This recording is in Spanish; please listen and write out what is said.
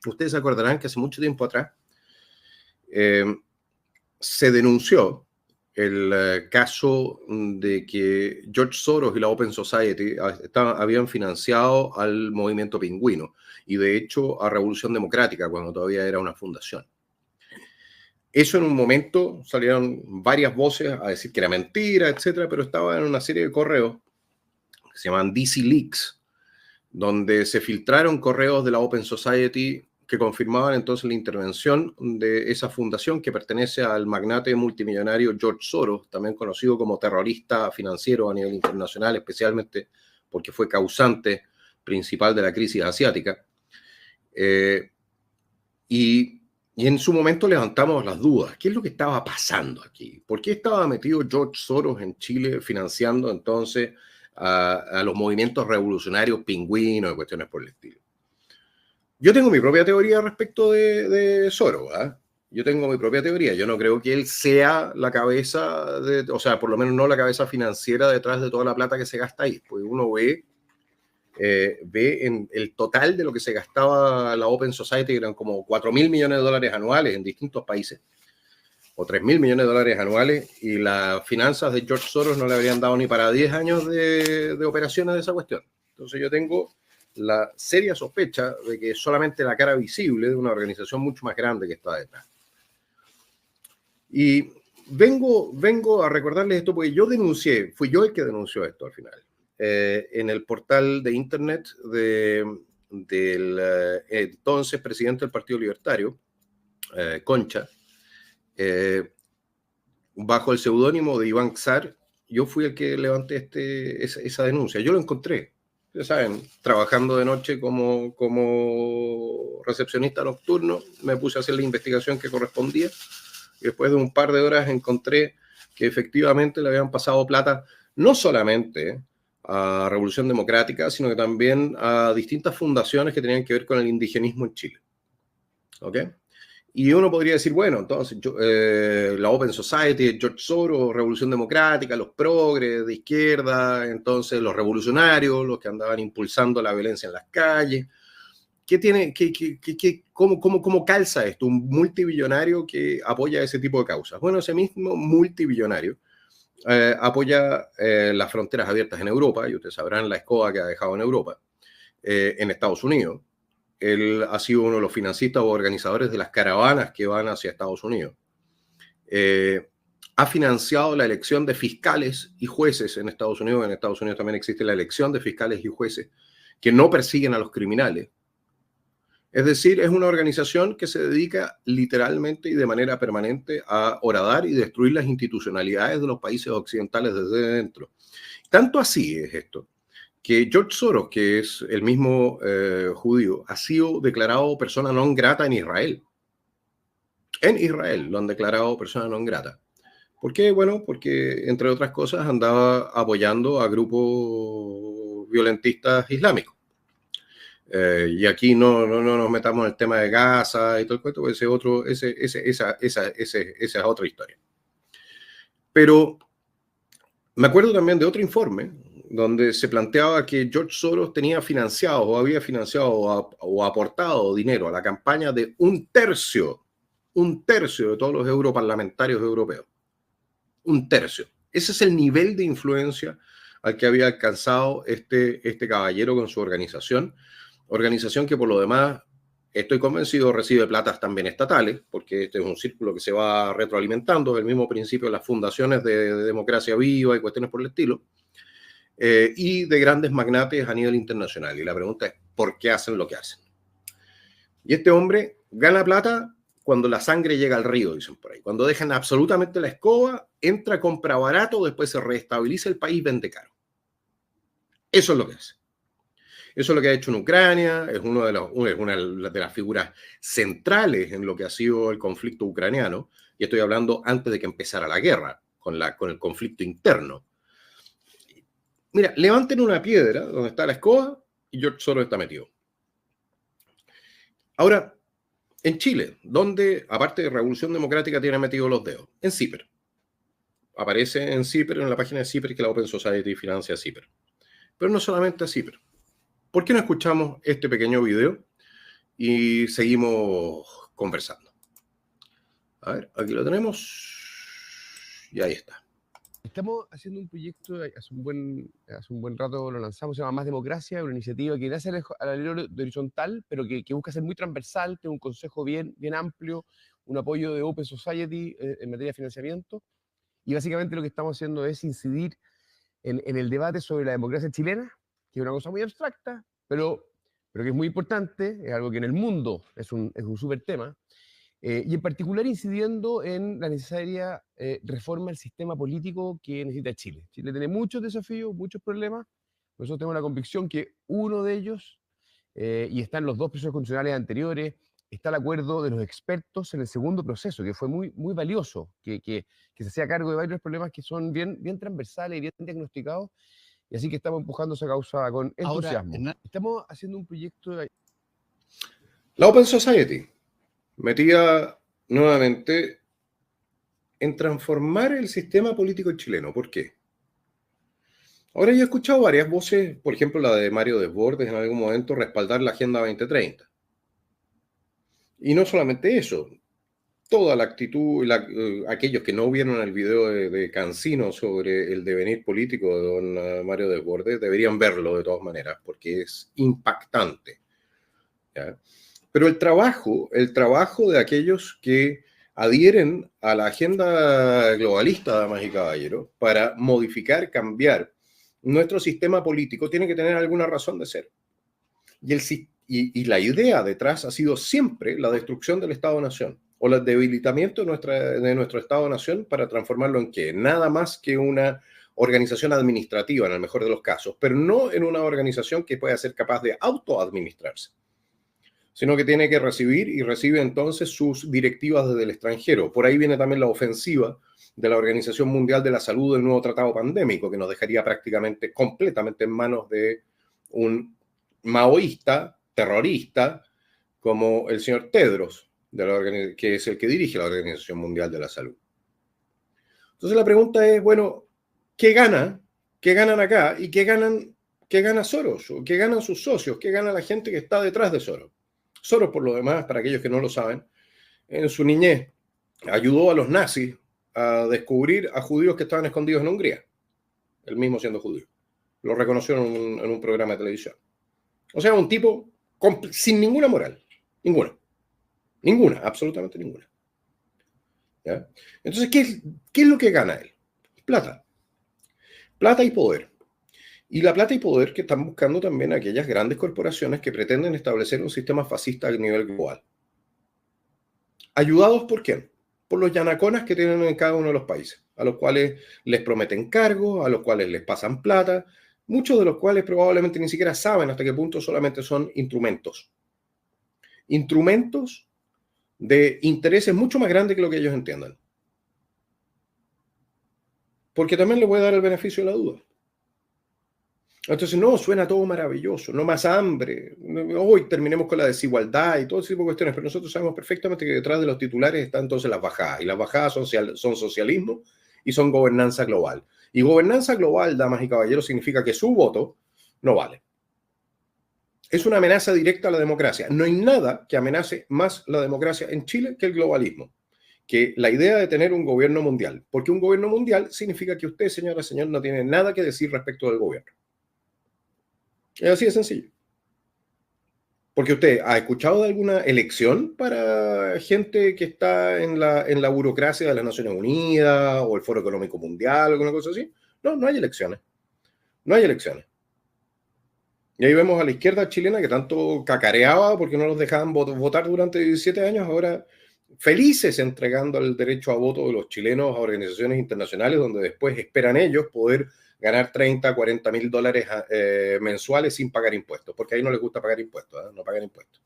Ustedes se acordarán que hace mucho tiempo atrás eh, se denunció el caso de que George Soros y la Open Society habían financiado al movimiento pingüino y de hecho a Revolución Democrática cuando todavía era una fundación. Eso en un momento salieron varias voces a decir que era mentira, etcétera, pero estaba en una serie de correos que se llaman DC Leaks, donde se filtraron correos de la Open Society que confirmaban entonces la intervención de esa fundación que pertenece al magnate multimillonario George Soros, también conocido como terrorista financiero a nivel internacional, especialmente porque fue causante principal de la crisis asiática. Y en su momento levantamos las dudas. ¿Qué es lo que estaba pasando aquí? ¿Por qué estaba metido George Soros en Chile financiando entonces a los movimientos revolucionarios pingüinos y cuestiones por el estilo? Yo tengo mi propia teoría respecto de Soros. Yo tengo mi propia teoría. Yo no creo que él sea la cabeza, o sea, por lo menos no la cabeza financiera detrás de toda la plata que se gasta ahí. Pues uno ve en el total de lo que se gastaba la Open Society, que eran como 4.000 millones de dólares anuales en distintos países, o 3.000 millones de dólares anuales, y las finanzas de George Soros no le habrían dado ni para 10 años de operaciones de esa cuestión. Entonces yo tengo la seria sospecha de que es solamente la cara visible de una organización mucho más grande que está detrás. Y vengo a recordarles esto porque yo denuncié, fui yo el que denunció esto al final. En el portal de internet del entonces presidente del Partido Libertario, Concha, bajo el seudónimo de Iván Czar, yo fui el que levanté esa denuncia. Yo lo encontré, ustedes saben, trabajando de noche como recepcionista nocturno, me puse a hacer la investigación que correspondía y después de un par de horas encontré que efectivamente le habían pasado plata no solamente a Revolución Democrática, sino que también a distintas fundaciones que tenían que ver con el indigenismo en Chile. ¿Ok? Y uno podría decir, bueno, entonces la Open Society, George Soros, Revolución Democrática, los progres de izquierda, entonces los revolucionarios, los que andaban impulsando la violencia en las calles. ¿Qué tiene, cómo calza esto? Un multibillonario que apoya ese tipo de causas. Bueno, ese mismo multibillonario apoya las fronteras abiertas en Europa, y ustedes sabrán la escoba que ha dejado en Europa, en Estados Unidos. Él ha sido uno de los financistas o organizadores de las caravanas que van hacia Estados Unidos. Ha financiado la elección de fiscales y jueces en Estados Unidos. En Estados Unidos también existe la elección de fiscales y jueces que no persiguen a los criminales. Es decir, es una organización que se dedica literalmente y de manera permanente a horadar y destruir las institucionalidades de los países occidentales desde dentro. Tanto así es esto, que George Soros, que es el mismo judío, ha sido declarado persona non grata en Israel. En Israel lo han declarado persona non grata. ¿Por qué? Bueno, porque entre otras cosas andaba apoyando a grupos violentistas islámicos. Y aquí no nos metamos en el tema de Gaza y todo el cuento, esa es otra historia. Pero me acuerdo también de otro informe donde se planteaba que George Soros tenía financiado o había financiado o aportado dinero a la campaña de un tercio de todos los europarlamentarios europeos. Un tercio. Ese es el nivel de influencia al que había alcanzado este caballero con su organización que por lo demás, estoy convencido, recibe platas también estatales, porque este es un círculo que se va retroalimentando, el mismo principio de las fundaciones de democracia viva y cuestiones por el estilo, y de grandes magnates a nivel internacional. Y la pregunta es, ¿por qué hacen lo que hacen? Y este hombre gana plata cuando la sangre llega al río, dicen por ahí. Cuando dejan absolutamente la escoba, entra, compra barato, después se reestabiliza el país, vende caro. Eso es lo que hace. Eso es lo que ha hecho en Ucrania, es una de las figuras centrales en lo que ha sido el conflicto ucraniano, y estoy hablando antes de que empezara la guerra, con el conflicto interno. Mira, levanten una piedra donde está la escoba y George Soros está metido. Ahora, en Chile, donde aparte de Revolución Democrática tiene metido los dedos, en CIPER. Aparece en CIPER, en la página de CIPER, que la Open Society financia CIPER. Pero no solamente a CIPER. ¿Por qué no escuchamos este pequeño video y seguimos conversando. A ver, aquí lo tenemos. Y ahí está. Estamos haciendo un proyecto, hace un buen rato lo lanzamos, se llama Más Democracia, una iniciativa que nace a la línea de horizontal, pero que busca ser muy transversal, tiene un consejo bien amplio, un apoyo de Open Society en materia de financiamiento, y básicamente lo que estamos haciendo es incidir en el debate sobre la democracia chilena, que es una cosa muy abstracta, pero que es muy importante, es algo que en el mundo es un súper tema, y en particular incidiendo en la necesaria reforma del sistema político que necesita Chile. Chile tiene muchos desafíos, muchos problemas, por eso tengo la convicción que uno de ellos, y están los dos procesos constitucionales anteriores, está el acuerdo de los expertos en el segundo proceso, que fue muy valioso, que se hacía cargo de varios problemas que son bien transversales y bien diagnosticados, y así que estamos empujando esa causa con entusiasmo. Ahora, estamos haciendo un proyecto... La Open Society metía nuevamente en transformar el sistema político chileno. ¿Por qué? Ahora yo he escuchado varias voces, por ejemplo la de Mario Desbordes en algún momento, respaldar la Agenda 2030. Y no solamente eso, toda la actitud, aquellos que no vieron el video de Cancino sobre el devenir político de don Mario Desbordes, deberían verlo de todas maneras, porque es impactante. ¿Ya? Pero el trabajo de aquellos que adhieren a la agenda globalista, damas y caballeros, para modificar, cambiar nuestro sistema político, tiene que tener alguna razón de ser. Y la idea detrás ha sido siempre la destrucción del Estado-Nación o el debilitamiento de nuestro Estado-Nación para transformarlo en ¿qué? Nada más que una organización administrativa en el mejor de los casos, pero no en una organización que pueda ser capaz de autoadministrarse, sino que tiene que recibir y recibe entonces sus directivas desde el extranjero. Por ahí viene también la ofensiva de la Organización Mundial de la Salud del nuevo tratado pandémico, que nos dejaría prácticamente completamente en manos de un maoísta, terrorista, como el señor Tedros, que es el que dirige la Organización Mundial de la Salud. Entonces la pregunta es, bueno, ¿qué gana? ¿Qué ganan acá? ¿Y qué gana Soros? ¿O qué ganan sus socios? ¿Qué gana la gente que está detrás de Soros? Soros, por lo demás, para aquellos que no lo saben, en su niñez ayudó a los nazis a descubrir a judíos que estaban escondidos en Hungría, él mismo siendo judío. Lo reconoció en un programa de televisión. O sea, un tipo sin ninguna moral. Ninguna, absolutamente ninguna. ¿Ya? Entonces, ¿qué es lo que gana él? Plata. Plata y poder. Y la plata y poder que están buscando también aquellas grandes corporaciones que pretenden establecer un sistema fascista a nivel global. ¿Ayudados por quién? Por los yanaconas que tienen en cada uno de los países, a los cuales les prometen cargos, a los cuales les pasan plata, muchos de los cuales probablemente ni siquiera saben hasta qué punto solamente son instrumentos. Instrumentos de intereses mucho más grandes que lo que ellos entiendan. Porque también les voy a dar el beneficio de la duda. Entonces, no, suena todo maravilloso, no más hambre, hoy terminemos con la desigualdad y todo ese tipo de cuestiones, pero nosotros sabemos perfectamente que detrás de los titulares están entonces las bajadas, y las bajadas son socialismo y son gobernanza global. Y gobernanza global, damas y caballeros, significa que su voto no vale. Es una amenaza directa a la democracia. No hay nada que amenace más la democracia en Chile que el globalismo, que la idea de tener un gobierno mundial, porque un gobierno mundial significa que usted, señora, señor, no tiene nada que decir respecto del gobierno. Es así de sencillo. Porque usted ha escuchado de alguna elección para gente que está en la burocracia de las Naciones Unidas o el Foro Económico Mundial o alguna cosa así. No, no hay elecciones. No hay elecciones. Y ahí vemos a la izquierda chilena que tanto cacareaba porque no los dejaban votar durante 17 años, ahora felices entregando el derecho a voto de los chilenos a organizaciones internacionales donde después esperan ellos poder ganar 30, 40 mil dólares mensuales sin pagar impuestos, porque ahí no les gusta pagar impuestos, ¿eh? No pagan impuestos.